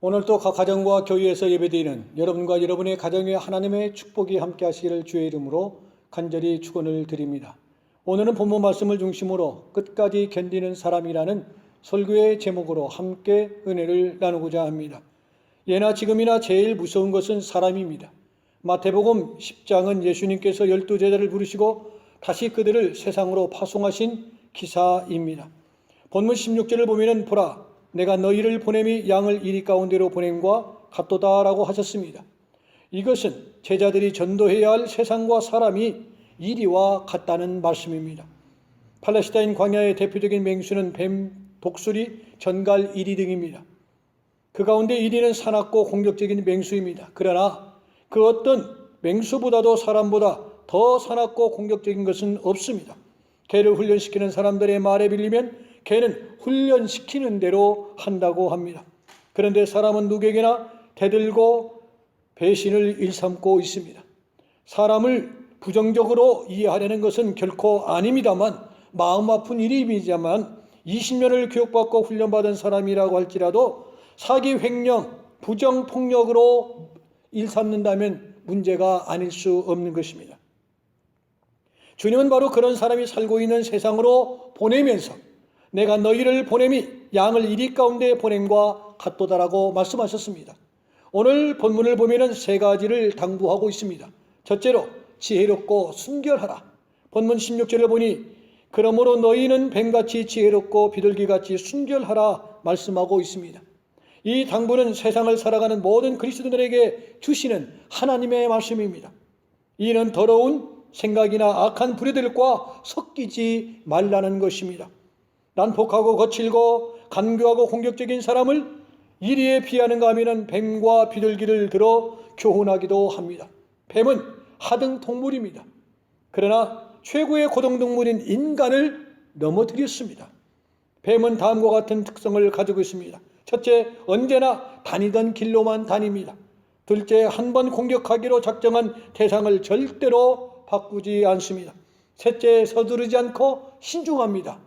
오늘도 각 가정과 교회에서 예배드리는 여러분과 여러분의 가정에 하나님의 축복이 함께 하시기를 주의 이름으로 간절히 축원을 드립니다. 오늘은 본문 말씀을 중심으로 끝까지 견디는 사람이라는 설교의 제목으로 함께 은혜를 나누고자 합니다. 예나 지금이나 제일 무서운 것은 사람입니다. 마태복음 10장은 예수님께서 12제자를 부르시고 다시 그들을 세상으로 파송하신 기사입니다. 본문 16절을 보면 보라 내가 너희를 보냄이 양을 이리 가운데로 보냄과 같도다라고 하셨습니다. 이것은 제자들이 전도해야 할 세상과 사람이 이리와 같다는 말씀입니다. 팔레스타인 광야의 대표적인 맹수는 뱀, 독수리, 전갈, 이리 등입니다. 그 가운데 이리는 사납고 공격적인 맹수입니다. 그러나 그 어떤 맹수보다도 사람보다 더 사납고 공격적인 것은 없습니다. 개를 훈련시키는 사람들의 말에 빌리면 개는 훈련시키는 대로 한다고 합니다. 그런데 사람은 누구에게나 대들고 배신을 일삼고 있습니다. 사람을 부정적으로 이해하려는 것은 결코 아닙니다만 마음 아픈 일이지만 20년을 교육받고 훈련받은 사람이라고 할지라도 사기, 횡령, 부정폭력으로 일삼는다면 문제가 아닐 수 없는 것입니다. 주님은 바로 그런 사람이 살고 있는 세상으로 보내면서 내가 너희를 보냄이 양을 이리 가운데 보냄과 같도다라고 말씀하셨습니다. 오늘 본문을 보면 세 가지를 당부하고 있습니다. 첫째로 지혜롭고 순결하라. 본문 16절을 보니 그러므로 너희는 뱀같이 지혜롭고 비둘기같이 순결하라 말씀하고 있습니다. 이 당부는 세상을 살아가는 모든 그리스도인들에게 주시는 하나님의 말씀입니다. 이는 더러운 생각이나 악한 부류들과 섞이지 말라는 것입니다. 난폭하고 거칠고 간교하고 공격적인 사람을 이리에 피하는가 하면 뱀과 비둘기를 들어 교훈하기도 합니다. 뱀은 하등 동물입니다. 그러나 최고의 고등동물인 인간을 넘어뜨렸습니다. 뱀은 다음과 같은 특성을 가지고 있습니다. 첫째, 언제나 다니던 길로만 다닙니다. 둘째, 한 번 공격하기로 작정한 대상을 절대로 바꾸지 않습니다. 셋째, 서두르지 않고 신중합니다.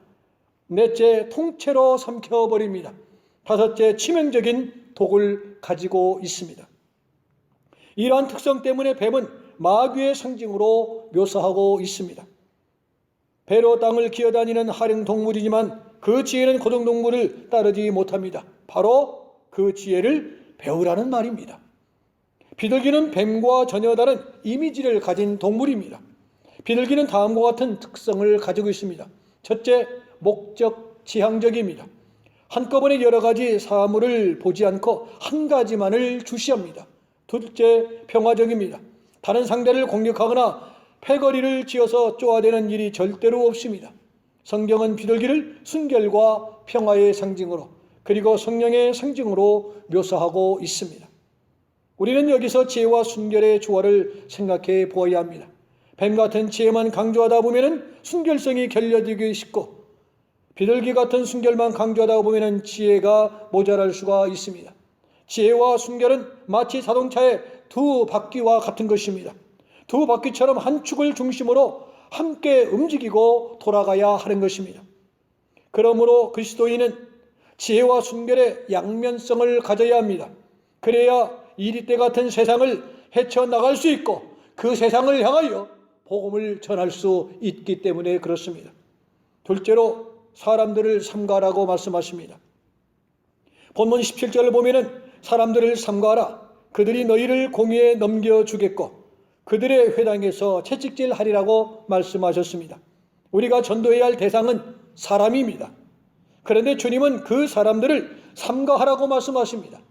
넷째, 통째로 삼켜버립니다. 다섯째, 치명적인 독을 가지고 있습니다. 이러한 특성 때문에 뱀은 마귀의 상징으로 묘사하고 있습니다. 배로 땅을 기어다니는 하령 동물이지만 그 지혜는 고등동물을 따르지 못합니다. 바로 그 지혜를 배우라는 말입니다. 비둘기는 뱀과 전혀 다른 이미지를 가진 동물입니다. 비둘기는 다음과 같은 특성을 가지고 있습니다. 첫째, 목적 지향적입니다. 한꺼번에 여러 가지 사물을 보지 않고 한 가지만을 주시합니다. 둘째, 평화적입니다. 다른 상대를 공격하거나 패거리를 지어서 쪼아대는 일이 절대로 없습니다. 성경은 비둘기를 순결과 평화의 상징으로 그리고 성령의 상징으로 묘사하고 있습니다. 우리는 여기서 지혜와 순결의 조화를 생각해 보아야 합니다. 뱀 같은 지혜만 강조하다 보면 순결성이 결여되기 쉽고 비둘기 같은 순결만 강조하다 보면 지혜가 모자랄 수가 있습니다. 지혜와 순결은 마치 자동차의 두 바퀴와 같은 것입니다. 두 바퀴처럼 한 축을 중심으로 함께 움직이고 돌아가야 하는 것입니다. 그러므로 그리스도인은 지혜와 순결의 양면성을 가져야 합니다. 그래야 이리때 같은 세상을 헤쳐나갈 수 있고 그 세상을 향하여 복음을 전할 수 있기 때문에 그렇습니다. 둘째로 사람들을 삼가라고 말씀하십니다. 본문 17절을 보면 사람들을 삼가라. 그들이 너희를 공의에 넘겨주겠고 그들의 회당에서 채찍질하리라고 말씀하셨습니다. 우리가 전도해야 할 대상은 사람입니다. 그런데 주님은 그 사람들을 삼가하라고 말씀하십니다.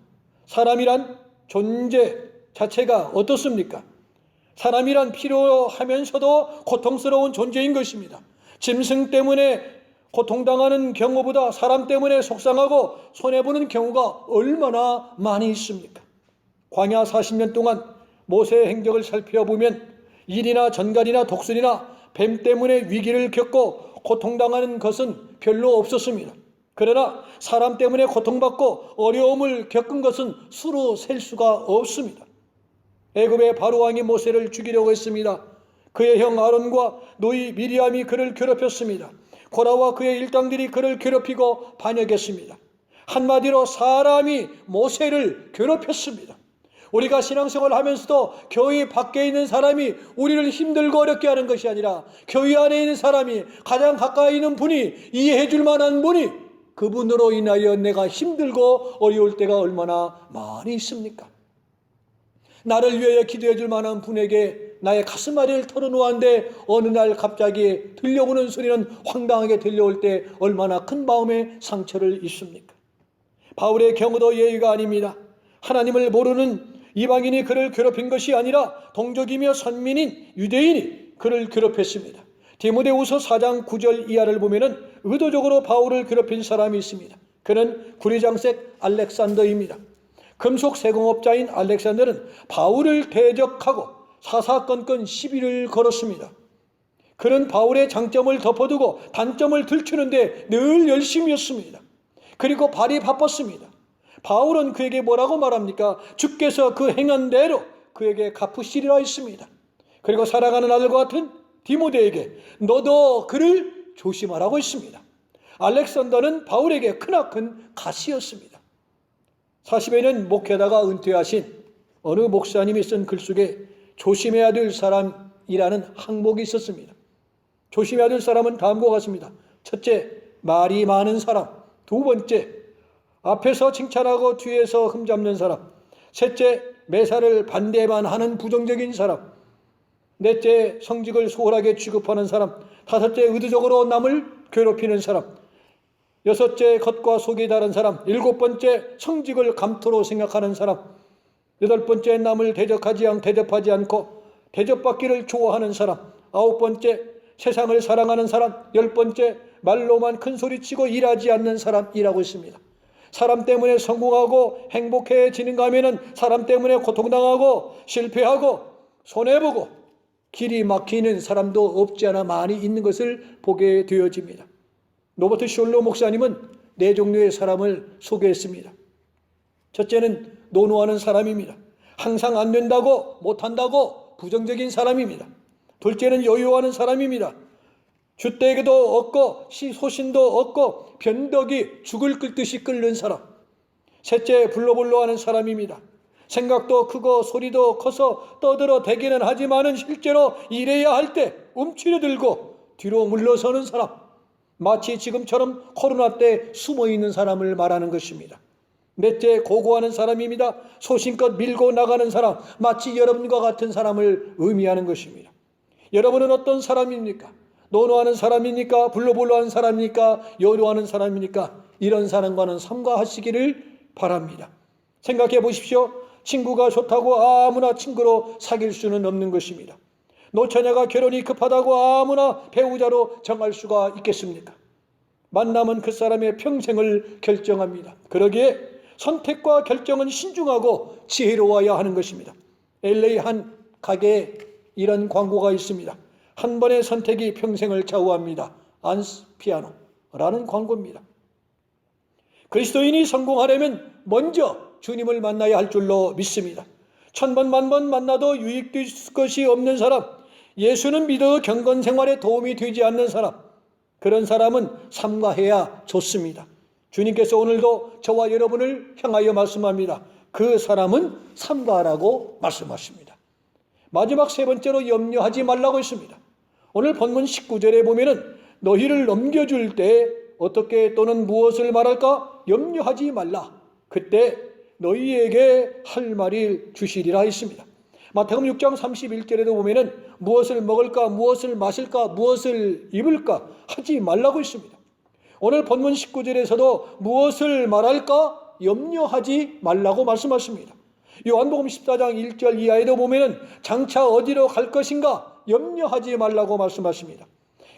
사람이란 존재 자체가 어떻습니까? 사람이란 필요하면서도 고통스러운 존재인 것입니다. 짐승 때문에 고통당하는 경우보다 사람 때문에 속상하고 손해보는 경우가 얼마나 많이 있습니까? 광야 40년 동안 모세의 행적을 살펴보면 일이나 전갈이나 독수리나 뱀 때문에 위기를 겪고 고통당하는 것은 별로 없었습니다. 그러나 사람 때문에 고통받고 어려움을 겪은 것은 수로 셀 수가 없습니다. 애굽의 바로왕이 모세를 죽이려고 했습니다. 그의 형 아론과 노이 미리암이 그를 괴롭혔습니다. 고라와 그의 일당들이 그를 괴롭히고 반역했습니다. 한마디로 사람이 모세를 괴롭혔습니다. 우리가 신앙생활을 하면서도 교회 밖에 있는 사람이 우리를 힘들고 어렵게 하는 것이 아니라 교회 안에 있는 사람이, 가장 가까이 있는 분이, 이해해 줄 만한 분이, 그분으로 인하여 내가 힘들고 어려울 때가 얼마나 많이 있습니까? 나를 위하여 기도해 줄 만한 분에게 나의 가슴앓이를 털어놓았는데 어느 날 갑자기 들려오는 소리는 황당하게 들려올 때 얼마나 큰 마음의 상처를 입습니까? 바울의 경우도 예의가 아닙니다. 하나님을 모르는 이방인이 그를 괴롭힌 것이 아니라 동족이며 선민인 유대인이 그를 괴롭혔습니다. 디모데후서 4장 9절 이하를 보면은 의도적으로 바울을 괴롭힌 사람이 있습니다. 그는 구리장색 알렉산더입니다. 금속 세공업자인 알렉산더는 바울을 대적하고 사사건건 시비를 걸었습니다. 그는 바울의 장점을 덮어두고 단점을 들추는데 늘 열심이었습니다. 그리고 발이 바빴습니다. 바울은 그에게 뭐라고 말합니까? 주께서 그 행한 대로 그에게 갚으시리라 했습니다. 그리고 사랑하는 아들과 같은 디모데에게 너도 그를 조심하라고 했습니다. 알렉산더는 바울에게 크나큰 가시였습니다. 40여 년 목회하다가 은퇴하신 어느 목사님이 쓴 글 속에 조심해야 될 사람이라는 항목이 있었습니다. 조심해야 될 사람은 다음과 같습니다. 첫째, 말이 많은 사람. 두 번째, 앞에서 칭찬하고 뒤에서 흠잡는 사람. 셋째, 매사를 반대만 하는 부정적인 사람. 넷째, 성직을 소홀하게 취급하는 사람. 다섯째, 의도적으로 남을 괴롭히는 사람. 여섯째, 겉과 속이 다른 사람. 일곱 번째, 성직을 감토로 생각하는 사람. 여덟 번째, 남을 대접하지 않고 대접받기를 좋아하는 사람. 아홉 번째, 세상을 사랑하는 사람. 열 번째, 말로만 큰 소리치고 일하지 않는 사람이라고 했습니다. 사람 때문에 성공하고 행복해지는가 하면은 사람 때문에 고통당하고 실패하고 손해보고 길이 막히는 사람도 없지 않아 많이 있는 것을 보게 되어집니다. 로버트 숄로 목사님은 네 종류의 사람을 소개했습니다. 첫째는 노노하는 사람입니다. 항상 안 된다고, 못한다고 부정적인 사람입니다. 둘째는 여유하는 사람입니다. 줏대기도 없고 소신도 없고 변덕이 죽을 끓듯이 끓는 사람. 셋째, 불로불로하는 사람입니다. 생각도 크고 소리도 커서 떠들어 대기는 하지만은 실제로 일해야 할 때 움츠려들고 뒤로 물러서는 사람. 마치 지금처럼 코로나 때 숨어있는 사람을 말하는 것입니다. 넷째, 고고하는 사람입니다. 소신껏 밀고 나가는 사람, 마치 여러분과 같은 사람을 의미하는 것입니다. 여러분은 어떤 사람입니까? 노노하는 사람입니까? 불로불로하는 사람입니까? 여유하는 사람입니까? 이런 사람과는 삼가하시기를 바랍니다. 생각해 보십시오. 친구가 좋다고 아무나 친구로 사귈 수는 없는 것입니다. 노처녀가 결혼이 급하다고 아무나 배우자로 정할 수가 있겠습니까? 만남은 그 사람의 평생을 결정합니다. 그러기에 선택과 결정은 신중하고 지혜로워야 하는 것입니다. LA 한 가게에 이런 광고가 있습니다. 한 번의 선택이 평생을 좌우합니다. 안스 피아노라는 광고입니다. 그리스도인이 성공하려면 먼저 주님을 만나야 할 줄로 믿습니다. 1000번 만번 만나도 유익될 것이 없는 사람, 예수는 믿어 경건 생활에 도움이 되지 않는 사람, 그런 사람은 삼가해야 좋습니다. 주님께서 오늘도 저와 여러분을 향하여 말씀합니다. 그 사람은 삼가하라고 말씀하십니다. 마지막 세 번째로 염려하지 말라고 했습니다. 오늘 본문 19절에 보면은 너희를 넘겨줄 때 어떻게 또는 무엇을 말할까? 염려하지 말라. 그때 너희에게 할 말을 주시리라 했습니다. 마태복음 6장 31절에도 보면은 무엇을 먹을까, 무엇을 마실까, 무엇을 입을까 하지 말라고 했습니다. 오늘 본문 19절에서도 무엇을 말할까 염려하지 말라고 말씀하십니다. 요한복음 14장 1절 이하에도 보면은 장차 어디로 갈 것인가 염려하지 말라고 말씀하십니다.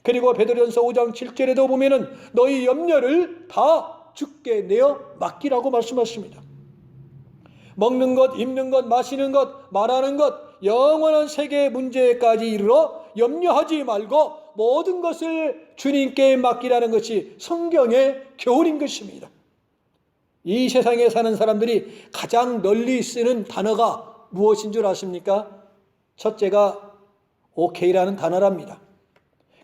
그리고 베드로전서 5장 7절에도 보면은 너희 염려를 다 주께 내어 맡기라고 말씀하십니다. 먹는 것, 입는 것, 마시는 것, 말하는 것, 영원한 세계의 문제까지 이르러 염려하지 말고 모든 것을 주님께 맡기라는 것이 성경의 교훈인 것입니다. 이 세상에 사는 사람들이 가장 널리 쓰는 단어가 무엇인 줄 아십니까? 첫째가 오케이라는 단어랍니다.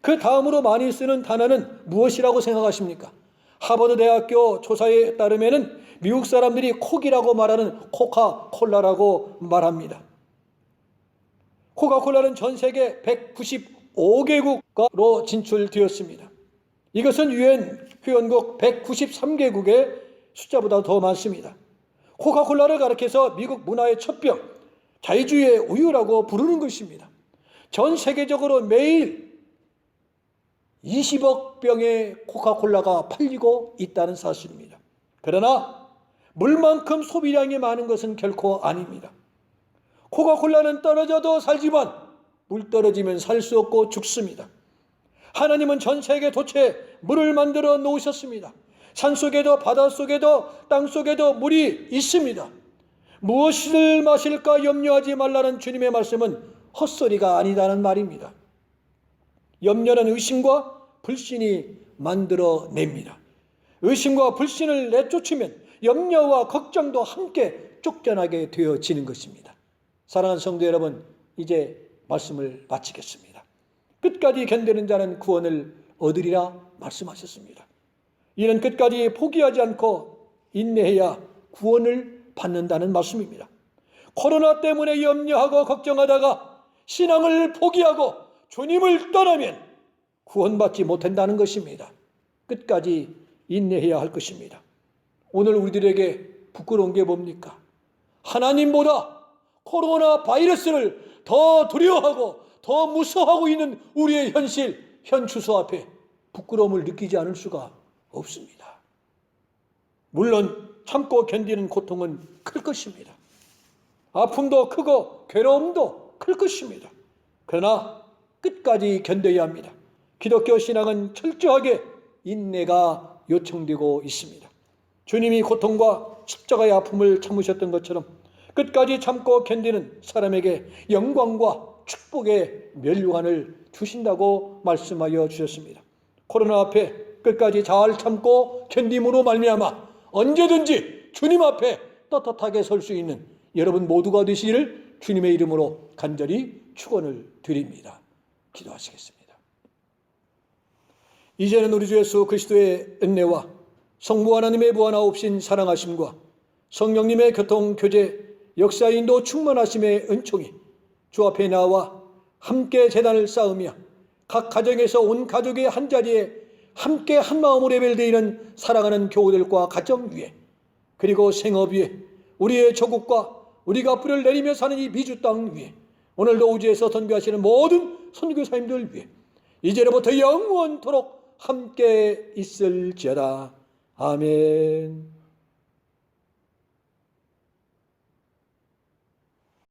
그 다음으로 많이 쓰는 단어는 무엇이라고 생각하십니까? 하버드 대학교 조사에 따르면 미국 사람들이 콕이라고 말하는 코카콜라라고 말합니다. 코카콜라는 전 세계 195개국으로 진출되었습니다. 이것은 유엔 회원국 193개국의 숫자보다 더 많습니다. 코카콜라를 가리켜서 미국 문화의 첩병, 자유주의의 우유라고 부르는 것입니다. 전 세계적으로 매일 20억 병의 코카콜라가 팔리고 있다는 사실입니다. 그러나 물만큼 소비량이 많은 것은 결코 아닙니다. 코카콜라는 떨어져도 살지만 물 떨어지면 살 수 없고 죽습니다. 하나님은 전 세계 도처에 물을 만들어 놓으셨습니다. 산속에도 바닷속에도 땅속에도 물이 있습니다. 무엇을 마실까 염려하지 말라는 주님의 말씀은 헛소리가 아니다는 말입니다. 염려는 의심과 불신이 만들어냅니다. 의심과 불신을 내쫓으면 염려와 걱정도 함께 쫓겨나게 되어지는 것입니다. 사랑하는 성도 여러분, 이제 말씀을 마치겠습니다. 끝까지 견디는 자는 구원을 얻으리라 말씀하셨습니다. 이는 끝까지 포기하지 않고 인내해야 구원을 받는다는 말씀입니다. 코로나 때문에 염려하고 걱정하다가 신앙을 포기하고 주님을 떠나면 구원받지 못한다는 것입니다. 끝까지 인내해야 할 것입니다. 오늘 우리들에게 부끄러운 게 뭡니까? 하나님보다 코로나 바이러스를 더 두려워하고 더 무서워하고 있는 우리의 현실, 현 주소 앞에 부끄러움을 느끼지 않을 수가 없습니다. 물론 참고 견디는 고통은 클 것입니다. 아픔도 크고 괴로움도 클 것입니다. 그러나 끝까지 견뎌야 합니다. 기독교 신앙은 철저하게 인내가 요청되고 있습니다. 주님이 고통과 십자가의 아픔을 참으셨던 것처럼 끝까지 참고 견디는 사람에게 영광과 축복의 면류관을 주신다고 말씀하여 주셨습니다. 코로나 앞에 끝까지 잘 참고 견딤으로 말미암아 언제든지 주님 앞에 떳떳하게 설 수 있는 여러분 모두가 되시기를 주님의 이름으로 간절히 축원을 드립니다. 기도하시겠습니다. 이제는 우리 주 예수 그리스도의 은혜와 성부 하나님의 무한하옵신 사랑하심과 성령님의 교통, 교제, 역사 인도 충만하심의 은총이 주 앞에 나와 함께 제단을 쌓으며 각 가정에서 온 가족의 한자리에 함께 한마음으로 예배드리는 사랑하는 교우들과 가정 위에, 그리고 생업 위에, 우리의 조국과 우리가 뿌리를 내리며 사는 이 미주 땅 위에, 오늘도 우주에서 선교하시는 모든 선교사님들 위에 이제로부터 영원토록 함께 있을지어다. 아멘.